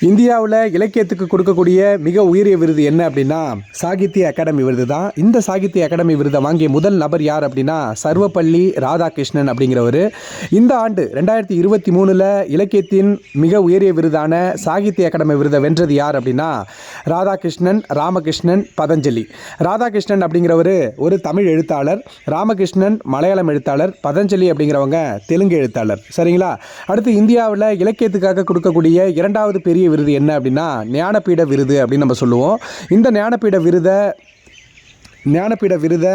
இந்தியாவில் இலக்கியத்துக்கு கொடுக்கக்கூடிய மிக உயரிய விருது என்ன அப்படின்னா சாகித்ய அகாடமி விருது தான். இந்த சாகித்ய அகாடமி விருதை வாங்கிய முதல் நபர் யார் அப்படின்னா சர்வப்பள்ளி ராதாகிருஷ்ணன் அப்படிங்கிறவர். இந்த ஆண்டு 2023 இலக்கியத்தின் மிக உயரிய விருதான சாகித்ய அகாடமி விருதை வென்றது யார் அப்படின்னா ராதாகிருஷ்ணன் ராமகிருஷ்ணன் பதஞ்சலி. ராதாகிருஷ்ணன் அப்படிங்கிறவர் ஒரு தமிழ் எழுத்தாளர், ராமகிருஷ்ணன் மலையாளம் எழுத்தாளர், பதஞ்சலி அப்படிங்கிறவங்க தெலுங்கு எழுத்தாளர். சரிங்களா? அடுத்து இந்தியாவில் இலக்கியத்துக்காக கொடுக்கக்கூடிய இரண்டாவது பெரிய விருது என்ன அப்படின்னா ஞானபீட விருது அப்படின்னு நம்ம சொல்லுவோம். இந்த ஞானபீட விருதை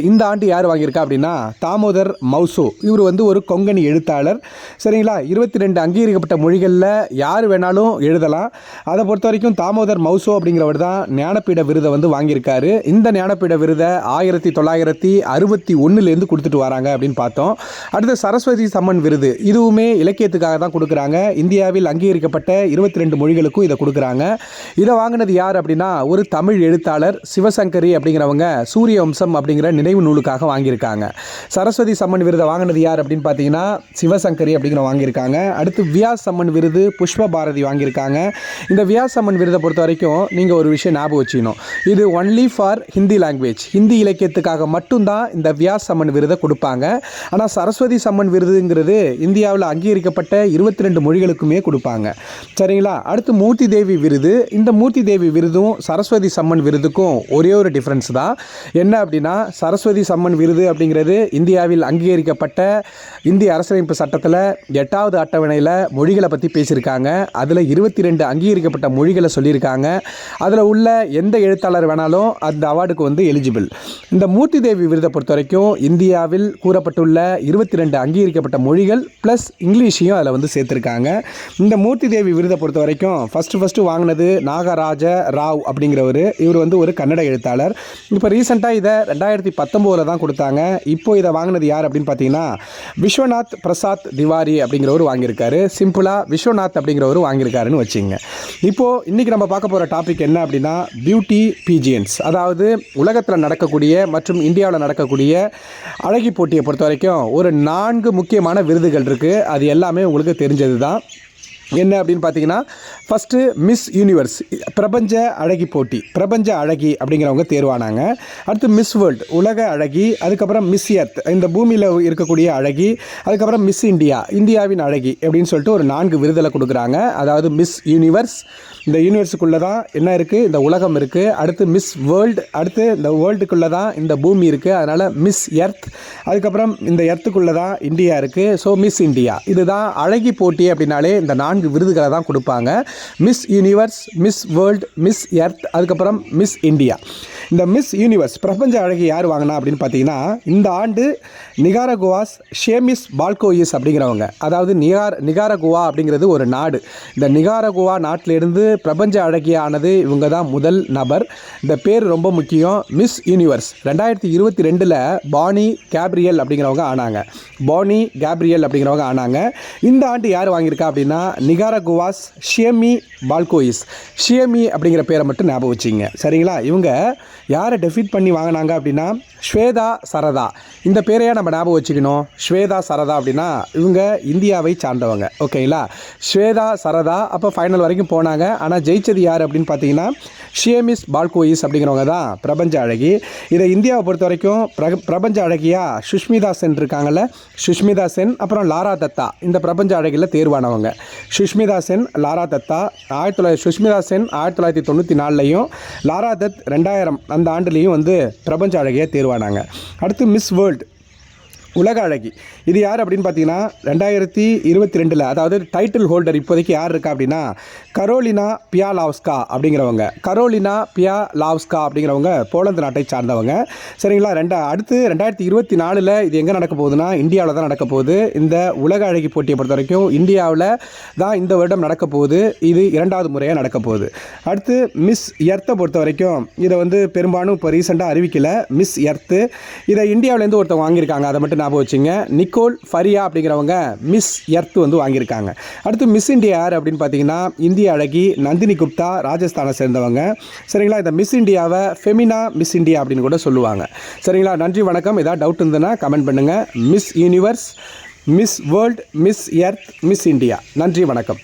இந்த ஆண்டு யார் வாங்கியிருக்கா அப்படின்னா தாமோதர் மௌசோ. இவர் ஒரு கொங்கணி எழுத்தாளர். சரிங்களா? 22 அங்கீகரிக்கப்பட்ட மொழிகளில் யார் வேணாலும் எழுதலாம். அதை பொறுத்த வரைக்கும் தாமோதர் மௌசோ அப்படிங்கிறவர் தான் ஞானபீட விருதை வாங்கியிருக்காரு. இந்த ஞானபீட விருதை 1961 கொடுத்துட்டு வராங்க அப்படின்னு பார்த்தோம். அடுத்து சரஸ்வதி சம்மன் விருது, இதுவுமே இலக்கியத்துக்காக தான் கொடுக்குறாங்க. இந்தியாவில் அங்கீகரிக்கப்பட்ட 22 மொழிகளுக்கும் இதை கொடுக்குறாங்க. இதை வாங்கினது யார் அப்படின்னா ஒரு தமிழ் எழுத்தாளர் சிவசங்கரி அப்படிங்கிறவங்க சூரிய வம்சம் அப்படிங்கிற நினைவு நூலுக்காக வாங்கியிருக்காங்க. சரஸ்வதி சம்மன் விருதை வாங்கினது யார் அப்படின்னு பார்த்தீங்கன்னா சிவசங்கரி அப்படிங்கிற வாங்கியிருக்காங்க. அடுத்து வியாஸ் சம்மன் விருது புஷ்ப பாரதி வாங்கியிருக்காங்க. இந்த வியாஸ் சம்மன் விருதை பொறுத்த வரைக்கும் நீங்கள் ஒரு விஷயம் ஞாபகம் வச்சுக்கணும், இது only for Hindi language, Hindi இலக்கியத்துக்காக மட்டும்தான் இந்த வியாஸ் சம்மன் விருதை கொடுப்பாங்க. ஆனால் சரஸ்வதி சம்மன் விருதுங்கிறது இந்தியாவில் அங்கீகரிக்கப்பட்ட 22 மொழிகளுக்குமே கொடுப்பாங்க. சரிங்களா? அடுத்து மூர்த்தி தேவி விருது. இந்த மூர்த்தி தேவி விருதும் சரஸ்வதி சம்மன் விருதுக்கும் ஒரே ஒரு டிஃப்ரென்ஸ் தான். என்ன அப்படின்னா சரஸ்வதி சம்மன் விருது அப்படிங்கிறது இந்தியாவில் அங்கீகரிக்கப்பட்ட இந்திய அரசியலமைப்பு சட்டத்தில் 8வது அட்டவணையில் மொழிகளை பற்றி பேசியிருக்காங்க. அதில் 22 அங்கீகரிக்கப்பட்ட மொழிகளை சொல்லியிருக்காங்க. அதில் உள்ள எந்த எழுத்தாளர் வேணாலும் அந்த அவார்டுக்கு எலிஜிபிள். இந்த மூர்த்தி தேவி விருதை பொறுத்த வரைக்கும் இந்தியாவில் கூறப்பட்டுள்ள 22 அங்கீகரிக்கப்பட்ட மொழிகள் ப்ளஸ் இங்கிலீஷையும் அதில் சேர்த்துருக்காங்க. இந்த மூர்த்தி தேவி விருதை பொறுத்த வரைக்கும் ஃபஸ்ட்டு வாங்கினது நாகராஜ ராவ் அப்படிங்கிறவர். இவர் ஒரு கன்னட எழுத்தாளர். இப்போ ரீசெண்டாக இதை 2019 தான் கொடுத்தாங்க. இப்போ இதை வாங்கினது யார் அப்படின்னு பார்த்தீங்கன்னா விஸ்வநாத் பிரசாத் திவாரி அப்படிங்கிறவர் வாங்கியிருக்காரு. சிம்பிளாக விஸ்வநாத் அப்படிங்கிறவர் வாங்கியிருக்காருன்னு வச்சுங்க. இப்போது இன்றைக்கி நம்ம பார்க்க போகிற டாபிக் என்ன அப்படின்னா பியூட்டி பீஜியன்ஸ், அதாவது உலகத்தில் நடக்கக்கூடிய மற்றும் இந்தியாவில் நடக்கக்கூடிய அழகி போட்டியை பொறுத்த வரைக்கும் ஒரு 4 முக்கியமான விருதுகள் இருக்குது. அது எல்லாமே உங்களுக்கு தெரிஞ்சது தான். என்ன அப்படின்னு பார்த்தீங்கன்னா ஃபஸ்ட்டு மிஸ் யூனிவர்ஸ் பிரபஞ்ச அழகி போட்டி, பிரபஞ்ச அழகி அப்படிங்கிறவங்க தேர்வானாங்க. அடுத்து மிஸ் வேர்ல்டு உலக அழகி, அதுக்கப்புறம் மிஸ் எர்த் இந்த பூமியில் இருக்கக்கூடிய அழகி, அதுக்கப்புறம் மிஸ் இந்தியா இந்தியாவின் அழகி அப்படின்னு சொல்லிட்டு ஒரு 4 விருதில் கொடுக்குறாங்க. அதாவது மிஸ் யூனிவர்ஸ், இந்த யூனிவர்ஸுக்குள்ளே தான் என்ன இருக்குது, இந்த உலகம் இருக்குது. அடுத்து மிஸ் வேர்ல்டு, அடுத்து இந்த வேர்ல்டுக்குள்ளே தான் இந்த பூமி இருக்குது, அதனால் மிஸ் எர்த். அதுக்கப்புறம் இந்த எர்த்துக்குள்ளே தான் இந்தியா இருக்குது, ஸோ மிஸ் இந்தியா. இதுதான் அழகி போட்டி அப்படின்னாலே இந்த 4 விருதுகளை தான் கொடுப்பாங்க. Miss universe, miss world, miss earth, அதுக்கப்புறம் மிஸ் இந்தியா. இந்த மிஸ் யூனிவர்ஸ் பிரபஞ்ச அழகி யார் வாங்கினா அப்படின்னு பார்த்தீங்கன்னா இந்த ஆண்டு நிகாரகுவாஸ் ஷேமிஸ் பால்கோயிஸ் அப்படிங்கிறவங்க. அதாவது நிகாரகுவா அப்படிங்கிறது ஒரு நாடு. இந்த நிகாரகுவா நாட்டிலிருந்து பிரபஞ்ச அழகியானது இவங்க தான் முதல் நபர். இந்த பேர் ரொம்ப முக்கியம். மிஸ் யூனிவர்ஸ் 2022 பானி கேப்ரியல் அப்படிங்கிறவங்க ஆனாங்க. பானி கேப்ரியல் அப்படிங்கிறவங்க ஆனாங்க. இந்த ஆண்டு யார் வாங்கியிருக்கா அப்படின்னா நிகாரகுவாஸ் ஷியமி பால்கோயிஸ். ஷியமி அப்படிங்கிற பேரை மட்டும் ஞாபகம் வச்சிங்க. சரிங்களா? இவங்க யாரை டெஃபீட் பண்ணி வாங்கினாங்க அப்படின்னா ஸ்வேதா சரதா. இந்த பேரையா நம்ம ஞாபகம் வச்சுக்கணும். ஸ்வேதா சரதா அப்படின்னா இவங்க இந்தியாவை சார்ந்தவங்க. ஓகேங்களா? ஸ்வேதா சரதா அப்போ ஃபைனல் வரைக்கும் போனாங்க. ஆனால் ஜெயிச்சது யார் அப்படின்னு பார்த்தீங்கன்னா ஷியமிஸ் பால்கோயிஸ் அப்படிங்கிறவங்க தான் பிரபஞ்ச அழகி. இதை இந்தியாவை பொறுத்த வரைக்கும் பிரபஞ்ச அழகியா சுஷ்மிதா சென் இருக்காங்கல்ல, சுஷ்மிதா சென் அப்புறம் லாரா தத்தா இந்த பிரபஞ்ச அழகியில் தேர்வானவங்க. சுஷ்மிதா சென், லாரா தத்தா. சுஷ்மிதா சென் 1994லையும் லாரா தத் 2000 அந்த ஆண்டுலேயும் பிரபஞ்ச அழகியாக தேர்வானாங்க. அடுத்து மிஸ் வேர்ல்டு உலக அழகி, இது யார் அப்படின்னு பார்த்தீங்கன்னா 2022 அதாவது டைட்டில் ஹோல்டர் இப்போதைக்கு யார் இருக்கா அப்படின்னா கரோலினா பியாலாவ்ஸ்கா அப்படிங்கிறவங்க. கரோலினா பியாலாவ்ஸ்கா அப்படிங்கிறவங்க போலந்து நாட்டை சார்ந்தவங்க. சரிங்களா? அடுத்து 2024 இது எங்கே நடக்க போகுதுன்னா இந்தியாவில் தான் நடக்க போகுது. இந்த உலக அழகி போட்டியை பொறுத்த வரைக்கும் இந்தியாவில் தான் இந்த வருடம் நடக்க போகுது. இது 2வது முறையாக நடக்க போகுது. அடுத்து மிஸ் எர்த்தை பொறுத்த வரைக்கும் இதை பெரும்பாலும் இப்போ ரீசெண்டாக அறிவிக்கல. மிஸ் எர்த்து இதை இந்தியாவிலேருந்து ஒருத்தவங்க வாங்கியிருக்காங்க. அதை மட்டும் ஞாபகம் வச்சுங்க. நிக்கோல் ஃபரியா அப்படிங்கிறவங்க மிஸ் எர்த் வாங்கியிருக்காங்க. அடுத்து மிஸ் இந்தியா யார் அப்படின்னு பார்த்தீங்கன்னா இந்திய அழகி நந்தினி குப்தா ராஜஸ்தானை சேர்ந்தவங்க. சரிங்களா? இந்த மிஸ் இந்தியாவை ஃபெமினா மிஸ் இந்தியா அப்படின்னு கூட சொல்லுவாங்க. சரிங்களா? நன்றி, வணக்கம். ஏதாவது டவுட் இருந்ததுன்னா கமெண்ட் பண்ணுங்கள். Miss universe, miss world, miss earth, miss India. நன்றி, வணக்கம்.